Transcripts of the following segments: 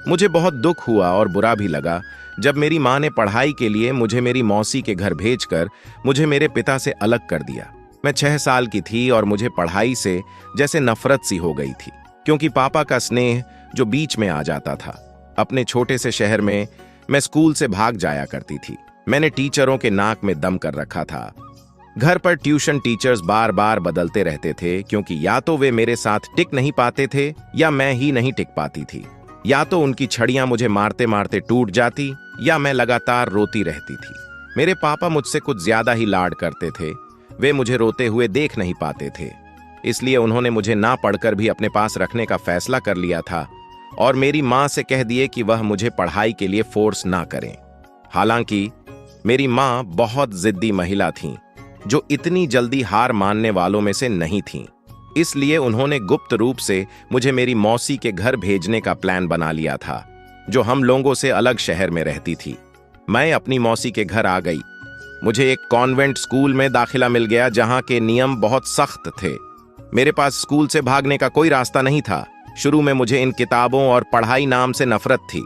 मुझे बहुत दुख हुआ और बुरा भी लगा जब मेरी माँ ने पढ़ाई के लिए मुझे मेरी मौसी के घर भेजकर मुझे मेरे पिता से अलग कर दिया। मैं 6 साल की थी और मुझे पढ़ाई से जैसे नफरत सी हो गई थी, क्योंकि पापा का स्नेह जो बीच में आ जाता था। अपने छोटे से शहर में मैं स्कूल से भाग जाया करती थी। मैंने टीचरों के नाक में दम कर रखा था। घर पर ट्यूशन टीचर्स बार बार बदलते रहते थे, क्योंकि या तो वे मेरे साथ टिक नहीं पाते थे या मैं ही नहीं टिक पाती थी। या तो उनकी छड़ियां मुझे मारते मारते टूट जाती या मैं लगातार रोती रहती थी। मेरे पापा मुझसे कुछ ज्यादा ही लाड करते थे। वे मुझे रोते हुए देख नहीं पाते थे, इसलिए उन्होंने मुझे ना पढ़कर भी अपने पास रखने का फैसला कर लिया था और मेरी माँ से कह दिए कि वह मुझे पढ़ाई के लिए फोर्स ना करें। हालांकि मेरी माँ बहुत जिद्दी महिला थीं, जो इतनी जल्दी हार मानने वालों में से नहीं थीं। इसलिए उन्होंने गुप्त रूप से मुझे मेरी मौसी के घर भेजने का प्लान बना लिया था, जो हम लोगों से अलग शहर में रहती थी। मैं अपनी मौसी के घर आ गई। मुझे एक कॉन्वेंट स्कूल में दाखिला मिल गया, जहां के नियम बहुत सख्त थे। मेरे पास स्कूल से भागने का कोई रास्ता नहीं था। शुरू में मुझे इन किताबों और पढ़ाई नाम से नफरत थी।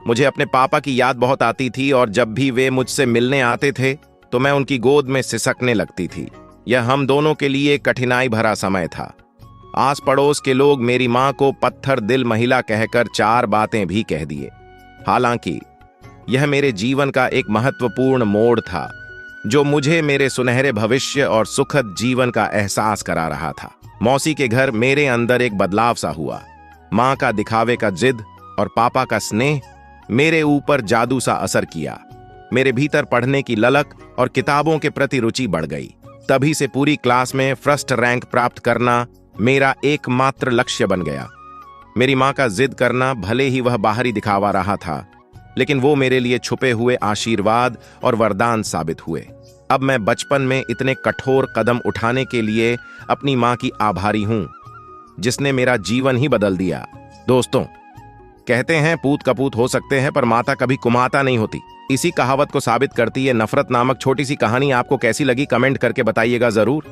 मुझे अपने पापा की याद बहुत आती थी और जब भी वे मुझसे मिलने आते थे तो मैं उनकी गोद में सिसकने लगती थी। यह हम दोनों के लिए कठिनाई भरा समय था। आस पड़ोस के लोग मेरी माँ को पत्थर दिल महिला कहकर 4 बातें भी कह दिए। हालांकि यह मेरे जीवन का एक महत्वपूर्ण मोड़ था, जो मुझे मेरे सुनहरे भविष्य और सुखद जीवन का एहसास करा रहा था। मौसी के घर मेरे अंदर एक बदलाव सा हुआ। माँ का दिखावे का जिद और पापा का स्नेह मेरे ऊपर जादू सा असर किया। मेरे भीतर पढ़ने की ललक और किताबों के प्रति रुचि बढ़ गई। तभी से पूरी क्लास में फर्स्ट रैंक प्राप्त करना मेरा एकमात्र लक्ष्य बन गया। मेरी माँ का जिद करना भले ही वह बाहरी दिखावा रहा था, लेकिन वो मेरे लिए छुपे हुए आशीर्वाद और वरदान साबित हुए। अब मैं बचपन में इतने कठोर कदम उठाने के लिए अपनी माँ की आभारी हूं, जिसने मेरा जीवन ही बदल दिया। दोस्तों, कहते हैं पूत कपूत हो सकते हैं पर माता कभी कुमाता नहीं होती। इसी कहावत को साबित करती है नफरत नामक छोटी सी कहानी आपको कैसी लगी कमेंट करके बताइएगा जरूर।